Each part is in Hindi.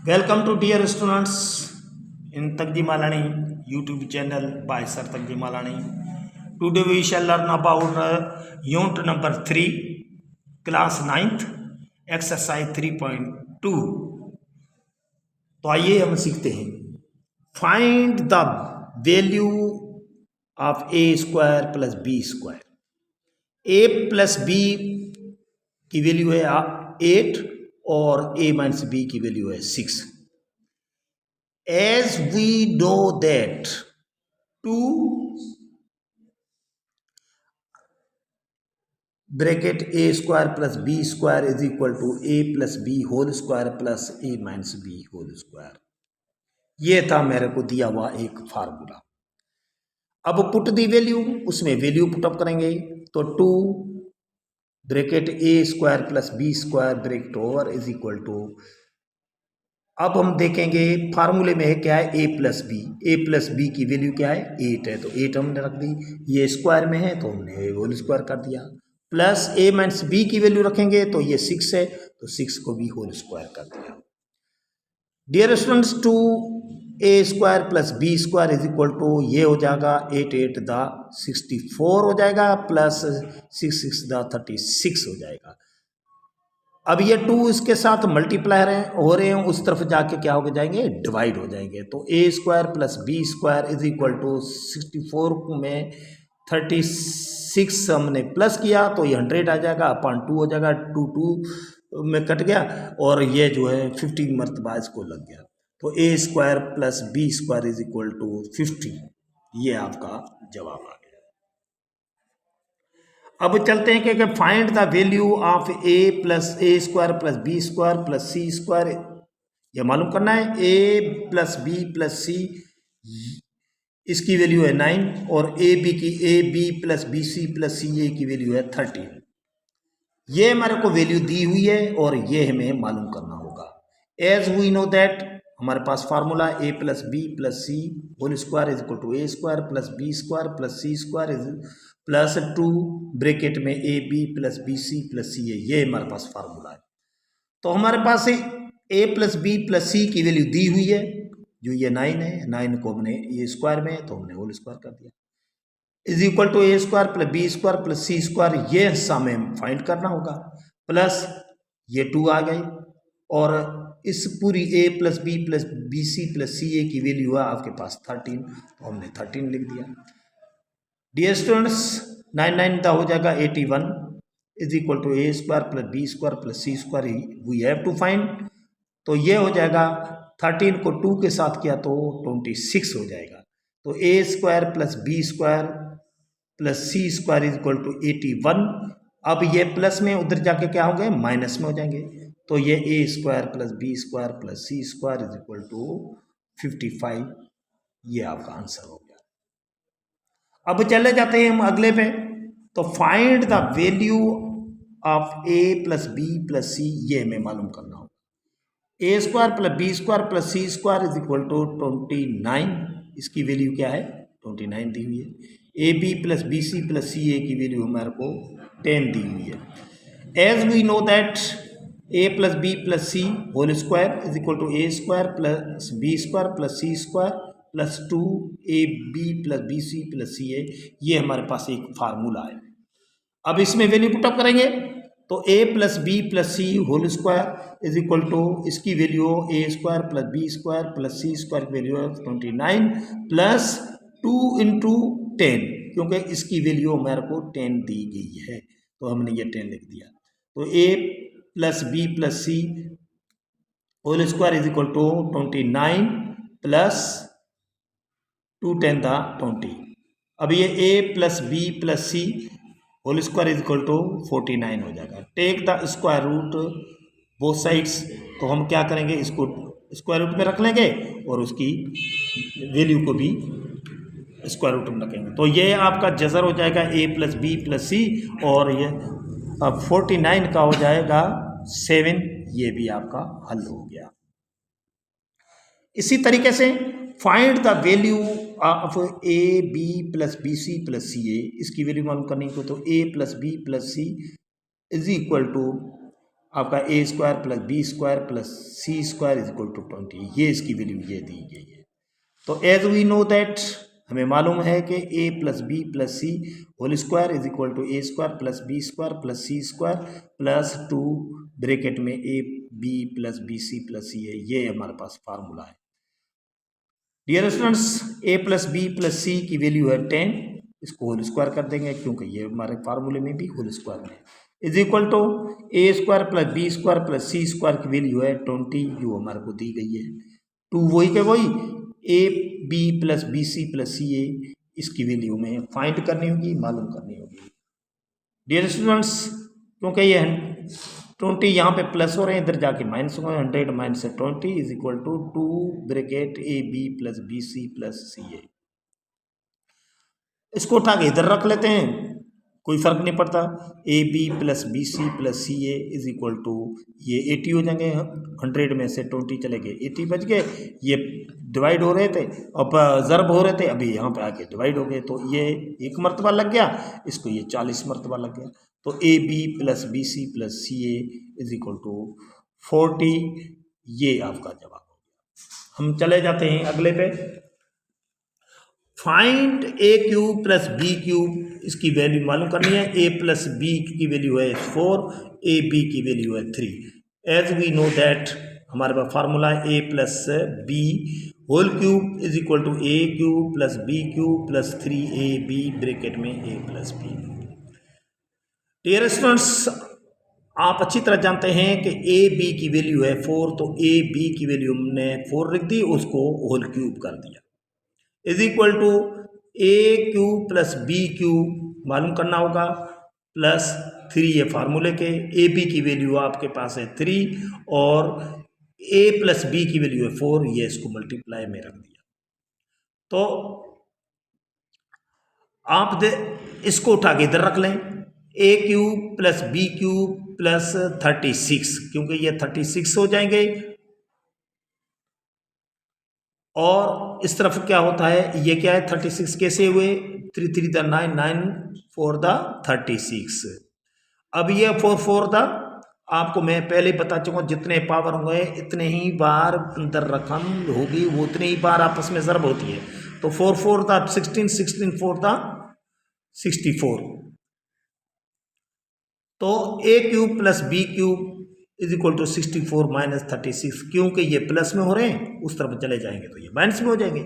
Welcome to dear students in Taqdi Malani YouTube channel by Sir Taqdi Malani. Today we shall learn about unit number 3, class 9th, exercise 3.2. तो आइए हम सीखते हैं. Find the value of a square plus b square. a plus b की वैल्यू है 8 और a माइनस b की वैल्यू है 6. As we know that 2 bracket a square plus b square is equal to a plus b whole square plus a minus b whole square. ये था मेरे को दिया हुआ एक फार्मूला. अब पुट दी वैल्यू, उसमें वैल्यू पुटअप करेंगे तो 2 bracket A square plus B square bracket over is equal to. अब हम देखेंगे फार्मूले में है क्या है a प्लस बी की वैल्यू क्या है 8 है, तो 8 हमने रख दी. ये स्क्वायर में है तो हमने होल स्क्वायर कर दिया. प्लस a माइनस बी की वैल्यू रखेंगे तो ये 6 है, तो 6 को भी होल स्क्वायर कर दिया. Dear students, 2a square plus B square is equal to ये हो जाएगा 8 8 द 64 हो जाएगा प्लस 6 6 द 36 हो जाएगा. अब ये 2 इसके साथ मल्टीप्लाई हो रहे हैं, उस तरफ जाके क्या हो जाएंगे, डिवाइड हो जाएंगे. तो a square plus B square is equal to 64 में 36 हमने प्लस किया तो ये 100 आ जाएगा, अपॉन 2 हो जाएगा, 2 2 में कट गया और ये जो है 50 मरतबा इसको लग गया. तो a square plus B square is equal to 50. ये आपका जवाब आ गया. अब चलते हैं कि find the value of a square plus B square plus C square. ये मालूम करना है. a plus B plus C इसकी वैल्यू है 9 और A B plus B C plus C A की वैल्यू है 13. ये हमारे को वैल्यू दी हुई है और ये हमें मालूम करना होगा. एज वी नो दैट हमारे पास formula a plus B plus C whole square is equal to a square plus B square plus C square is plus 2 bracket में A B plus B C plus C A. ये हमारे पास फार्मूला है. तो हमारे पास a plus B plus C की वैल्यू दी हुई है जो ये 9 है. 9 को हमने ये स्क्वायर में तो हमने होल स्क्वायर कर दिया. Is equal to a square plus B square plus C square. ये हिस्सा में फाइंड करना होगा. प्लस ये 2 आ गए और इस पूरी a plus B C plus C A की वैल्यू है आपके पास 13, तो हमने 13 लिख दिया. डियर स्टूडेंट्स, 9 9 का हो जाएगा 81 is equal to a square plus B square plus C square we have to find. तो ये हो जाएगा 13 को 2 के साथ किया तो 26 हो जाएगा. तो a square plus B square plus C square is equal to 81. अब ये प्लस में उधर जाके क्या होंगे, माइनस में हो जाएंगे. तो ये a square plus B square plus C square is equal to 55. ये आपका आंसर हो गया. अब चले जाते हैं हम अगले पे. तो find the value of a plus B plus C. ये हमें मालूम करना होगा. a square plus B square plus C square is equal to 29. इसकी वैल्यू क्या है, 29 दी हुई है. A B plus B C plus C A की वैल्यू हमारे को 10 दी हुई है. As we know that a plus B plus C whole square is equal to a square plus B square plus C square plus 2 A B plus B C plus C A. ये हमारे पास एक फार्मूला है. अब इसमें वैल्यू पुटअप करेंगे तो a plus B plus C whole square is equal to इसकी value a square plus B square plus C square की वैल्यू है 29 प्लस 2 इंटू 10, क्योंकि इसकी वैल्यू हमारे को 10 दी गई है तो हमने ये 10 लिख दिया. तो a plus B plus C whole square is equal to 29 plus 2 10 द 20. अब ये a plus B plus C whole square is equal to 49 हो जाएगा. Take the square root both sides. तो हम क्या करेंगे, इसको स्क्वायर रूट में रख लेंगे और उसकी वैल्यू को भी स्क्वायर रूट में रखेंगे. तो ये आपका जजर हो जाएगा a प्लस बी प्लस सी और ये अब 49 का हो जाएगा 7. ये भी आपका हल हो गया. इसी तरीके से find the value of a B plus B C plus C A. इसकी वैल्यू मालूम करनी को तो a plus B plus C is equal to आपका A square plus B square plus C square is equal to 20, ये इसकी वैल्यू ये दी गई है। तो एज वी नो दैट, हमें मालूम है कि A plus B plus C whole square is equal to A square plus B square plus C square plus 2 bracket में A B plus B C plus C है, ये हमारे पास फार्मूला है। Dear students, A plus B plus C की वैल्यू है 10, इसको होल स्क्वायर कर देंगे क्योंकि ये हमारे फार्मूले में भी होल स्क्वायर में is equal to A square plus B square plus C square की वैल्यू है 20, जो हमारे को दी गई है। 2 वही के वही A B plus B C plus C A, इसकी वैल्यू में फाइंड करनी होगी, मालूम करनी होगी। डियर स्टूडेंट्स, क्योंकि ये 20 यहाँ पे प्लस हो रहे हैं, इधर जाके माइनस हो गए, 100 minus 20 is equal to 2 bracket A B plus B C plus C A. इसको उठा के इधर रख लेते हैं, कोई फर्क नहीं पड़ता। A B plus B C plus C A is equal to, ये 80 हो जाएंगे, 100 में से 20 चले गए, 80 बच गए। ये डिवाइड हो रहे थे, अब ज़रब हो रहे थे, अभी यहाँ पे आके डिवाइड हो गए, तो ये 1 मरतबा लग गया, इसको ये 40 मरतबा लग गया। तो A B plus B C plus C A is equal to 40, ये आपका जवाब हो गया। हम चले जाते हैं अगले पे। फाइंड ए क्यूब प्लस बी क्यूब, इसकी वैल्यू मालूम करनी है। ए प्लस बी की वैल्यू है 4, ए बी की वैल्यू है 3। एज वी नो दैट, हमारे पास फार्मूला है A plus B whole cube is equal to A cube plus B cube plus 3 A B bracket में A plus B. Dear students, आप अच्छी तरह जानते हैं कि ए बी की वैल्यू है 4, तो ए बी की वैल्यू हमने 4 लिख दी, उसको होल क्यूब कर दिया, is equal to A cube plus B cube मालूम करना होगा, प्लस 3 ये फार्मूले के। ए बी की वैल्यू आपके पास है 3 और ए प्लस बी की वैल्यू है 4, ये इसको मल्टीप्लाई में रख दिया। तो आप इसको उठा के इधर रख लें, A cube plus B cube plus 36, क्योंकि ये 36 हो जाएंगे। और इस तरफ क्या होता है, ये क्या है 36 कैसे हुए, 3 3 द 9, 9 4 द 36। अब ये 4 4 द, आपको मैं पहले ही बता चुका हूँ, जितने पावर होंगे इतने ही बार अंदर रकम होगी, वो उतने ही बार आपस में ज़रब होती है। तो 4 4 द 16, 16 4 द 64। तो A cube plus B cube is equal to 64 minus 36, क्योंकि ये प्लस में हो रहे हैं, उस तरफ चले जाएंगे तो ये माइनस में हो जाएंगे।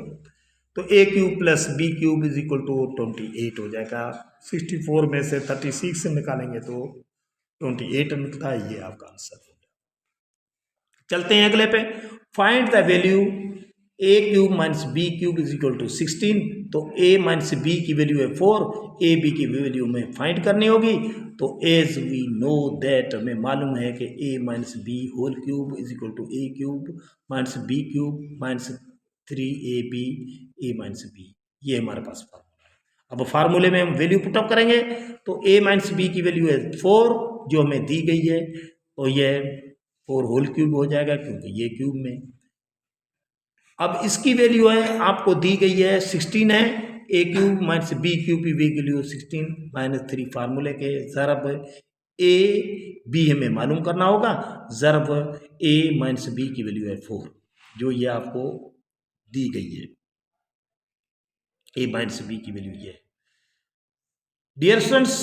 तो A cube plus B cube is equal to 28 हो जाएगा। 64 में से 36 से निकालेंगे तो 28 निकलता है, ये आपका आंसर हो गया। चलते हैं अगले पे। Find the value A cube minus B cube is equal to 16। तो ए माइनस बी की वैल्यू है 4, ए बी की वैल्यू में फाइंड करनी होगी। तो एज वी नो दैट, हमें मालूम है कि A minus B whole cube is equal to A cube minus B cube minus 3ab A minus B, ये हमारे पास फार्मूला है। अब फार्मूले में हम वैल्यू पुटअप करेंगे, तो ए माइनस बी की वैल्यू है 4 जो हमें दी गई है, तो ये 4 होल क्यूब हो जाएगा क्योंकि ये क्यूब में। अब इसकी वैल्यू है आपको दी गई है 16 है, A cube minus B cube की वैल्यू 16 माइनस 3 फार्मूले के ज़रब ए बी हमें मालूम करना होगा, ज़रब ए माइनस बी की वैल्यू है 4 जो ये आपको दी गई है। ए माइनस बी की वैल्यू ये है। डियर स्टूडेंट्स,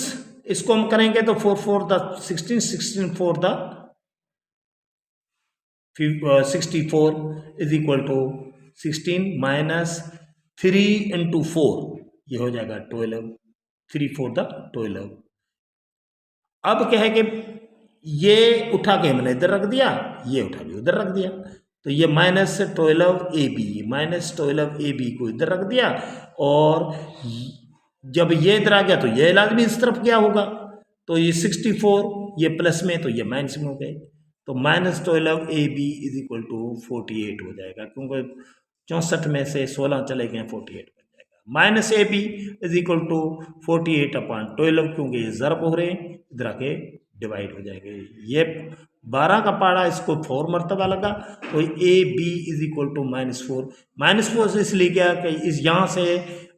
इसको हम करेंगे तो 4 4 द 16, 16 4 द 64 is equal to 16 minus 3 into 4, ये हो जाएगा 12, 3 4 द 12। अब क्या है कि ये उठा के हमने इधर रख दिया, ये उठा के उधर रख दिया, तो ये माइनस 12ab, माइनस 12ab को इधर रख दिया, और जब ये इधर आ गया तो ये लाजमी इस तरफ क्या होगा, तो ये 64 ये प्लस में, तो ये माइनस में हो गए, तो minus 12ab is equal to 48 हो जाएगा, क्योंकि 64 में से 16 चले गए 48 बन जाएगा। Minus ab is equal to 48/12, क्योंकि ये ज़रब हो रहे हैं, इधर आके डिवाइड हो जाएंगे। ये 12 का पारा इसको 4 मरतबा लगा, तो A B is equal to -4। -4 से इसलिए क्या कि इस यहाँ से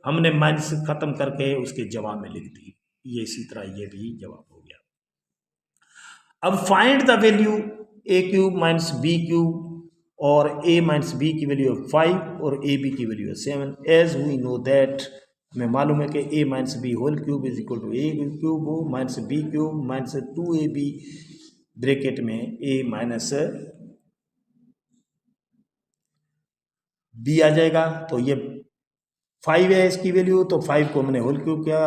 हमने माइनस ख़त्म करके उसके जवाब में लिख दी, ये इसी तरह ये भी जवाब हो गया। अब find the value A cube minus B cube, और ए माइनस बी की वैल्यू है 5 और ए बी की वैल्यू है 7। एज वी नो दैट, हमें मालूम है कि A minus B whole cube is equal to A cube minus B cube minus 2ab bracket में ए माइनस बी आ जाएगा। तो ये 5 है इसकी वैल्यू, तो 5 को हमने होल क्यूब किया,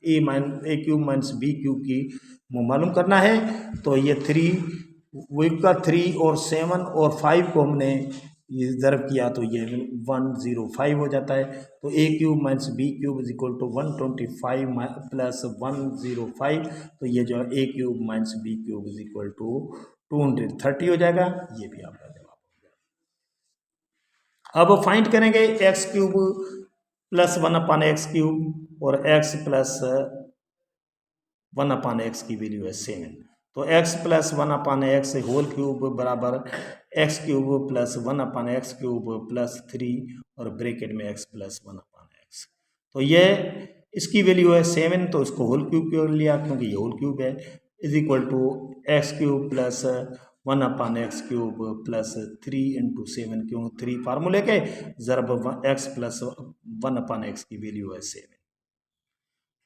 ए क्यूब माइनस बी क्यूब की वो मालूम करना है। तो ये 3 वीक का 3 और 7 और 5 को हमने ये ज़र्ब किया तो ये 105 हो जाता है। तो A cube minus B cube is equal to 125 plus 105। तो ये जो है A cube minus B cube is equal to 230 हो जाएगा। ये भी आपका जवाब हो गया। अब फाइंड करेंगे एक्स क्यूब प्लस 1/x³ और x प्लस 1/x की वैल्यू है 7। तो x plus 1/x whole cube बराबर x³ प्लस 1/x³ प्लस 3 और ब्रैकेट में x प्लस 1/x। तो ये इसकी वैल्यू है 7, तो इसको होल क्यूब क्यों लिया, क्योंकि ये होल क्यूब है, is equal to x³ plus 1/x³ plus 3 into 7, क्यों 3 फार्मूले के ज़रब x प्लस 1/x की वैल्यू है 7।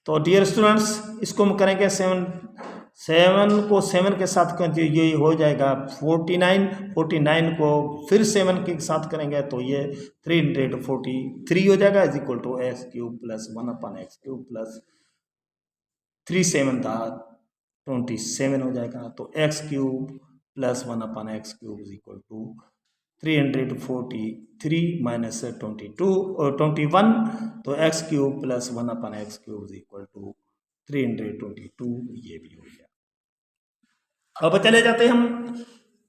तो डियर स्टूडेंट्स, इसको हम करेंगे 7 को 7 के साथ ये हो जाएगा 49 को फिर 7 के साथ करेंगे तो ये 343 हो जाएगा, is equal to x³ plus 1/x³ plus 3 7 था 27 हो जाएगा। तो x³ plus 1/x³ is equal to 343 minus 22 और 21। तो x³ plus 1/x³ is equal to 322, ये भी हो गया। अब चले जाते हैं हम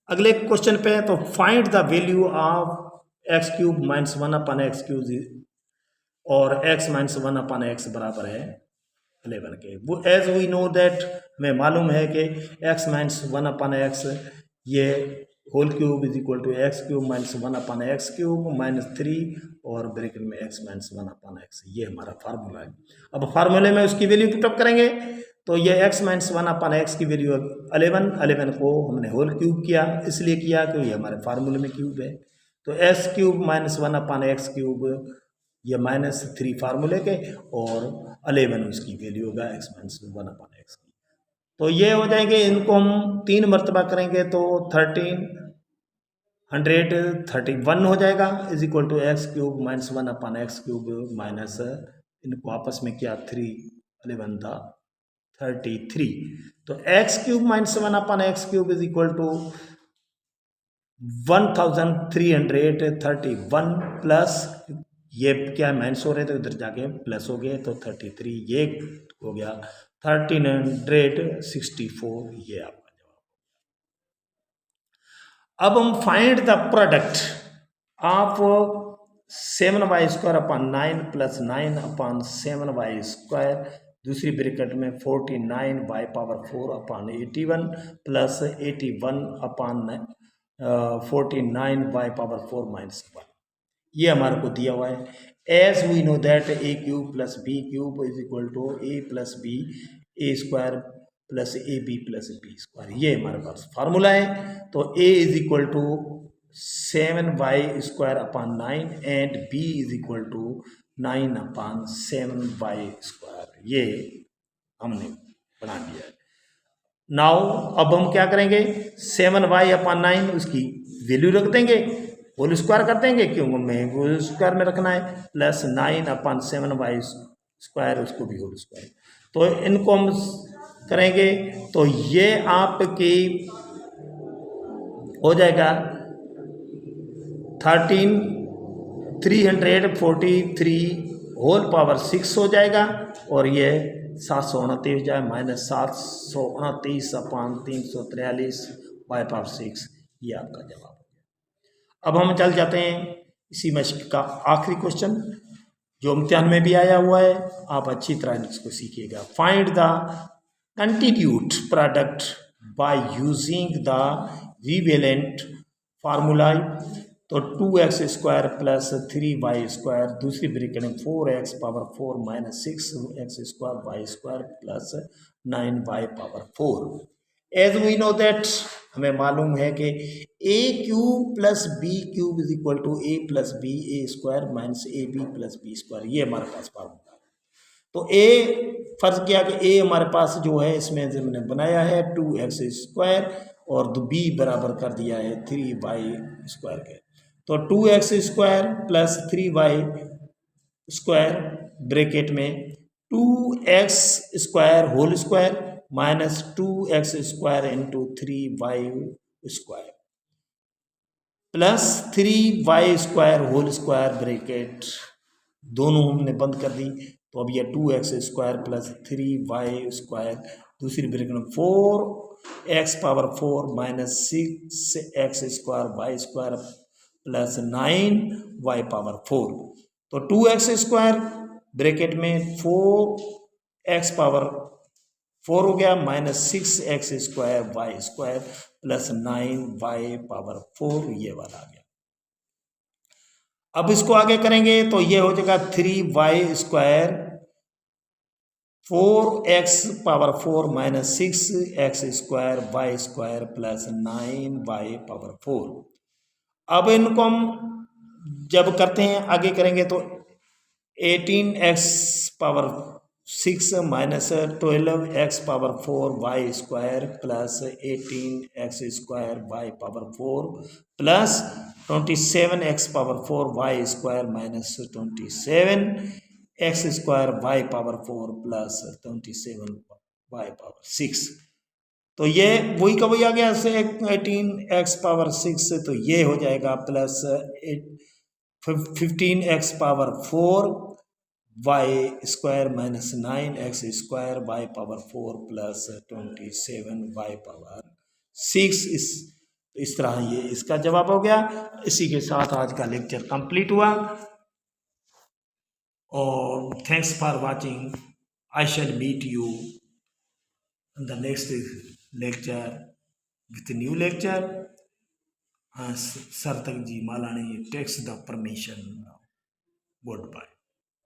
अगले क्वेश्चन पे। तो find the value of x³ minus 1/x³ और x माइनस 1/x बराबर है 11 के। वो एज वी नो दैट, हमें मालूम है कि x माइनस 1/x ये whole cube is equal to x³ minus 1/x³ minus 3 और ब्रैकेट में x माइनस 1/x, ये हमारा फार्मूला है। अब फार्मूले में उसकी वैल्यू पुटअप करेंगे तो ये x माइनस 1/x की वैल्यू 11 को हमने होल क्यूब किया, इसलिए किया कि ये हमारे फार्मूले में क्यूब है। तो x³ माइनस 1/x³ ये माइनस 3 फार्मूले के और 11 उसकी वैल्यू होगा x माइनस 1/x की। तो ये हो जाएंगे, इनको हम 3 मरतबा करेंगे तो 1331 हो जाएगा, is equal to x³ minus 1/x³ minus इनको आपस में किया 3 11 था 33। तो x³ minus 1/x³ is equal to 1331 plus ये क्या माइनस हो रहे थे उधर जाके प्लस हो गए तो 33, ये हो गया 1364, ये आपका जवाब। अब हम find the product of 7y² plus 9/7y², दूसरी ब्रैकेट में 49y⁴/81 प्लस 81/49y⁴ -1, ये हमारे को दिया हुआ है। As we know that a³ plus b³ is equal to a plus B a² plus ab plus b², ये हमारे पास फार्मूला है। तो a is equal to 7y² and b is equal to 9/7y², ये हमने बना दिया है। नाउ अब हम क्या करेंगे, 7y/9 उसकी वैल्यू रख देंगे, होल स्क्वायर कर देंगे, क्यों हमें होल स्क्वायर में रखना है, प्लस 9/7y², उसको भी होल स्क्वायर। तो इनको हम करेंगे तो ये आपकी हो जाएगा 1343 होल पावर 6 हो जाएगा, और ये 729 हो जाए माइनस 729/343 ये आपका जवाब हो गया। अब हम चल जाते हैं इसी मश्क का आखिरी क्वेश्चन जो इम्तिहान में भी आया हुआ है, आप अच्छी तरह इसको सीखिएगा। Find the continued product by using the relevant formula. तो 2x² प्लस 3y², दूसरी ब्रैकेट में 4x⁴ minus 6x² y² plus 9y⁴, as we know that, हमें मालूम है कि A cube plus B cube is equal to A plus B A square minus A B plus B square, ये हमारे पास फार्मूला है। तो ए फर्ज किया कि ए हमारे पास जो है इसमें हमने बनाया है 2x स्क्वायर और बी बराबर कर दिया है 3y स्क्वायर के। तो 2x square plus 3y square bracket में 2x square whole square minus 2x square into 3y square plus 3y square whole square bracket, दोनों हमने बंद कर दी। तो अब ये 2x square plus 3y square, दूसरी ब्रैकेट में 4x power 4 minus 6x square y square plus 9y power 4। तो 2x स्क्वायर ब्रैकेट में 4x पावर 4 हो गया minus 6x square Y square plus 9y power 4, ये वाला आ गया। अब इसको आगे करेंगे तो ये हो जाएगा 3y square 4x power 4 minus 6x square Y square plus 9y power 4। अब इनको हम जब करते हैं आगे करेंगे तो 18x power 6 minus 12x power 4 Y square plus 18x square Y power 4 plus 27x power 4 Y square minus 27x square Y power 4 plus 27 Y power 6। तो ये वही का वही आ गया 18x पावर 6, तो ये हो जाएगा plus 15x power 4 Y square minus 9x square Y power 4 plus 27 Y power 6। इस तरह ये इसका जवाब हो गया। इसी के साथ आज का लेक्चर कंप्लीट हुआ और thanks for watching. I shall meet you in the next lecture with new lecture. Sir तक G Malani takes the permission. Good bye.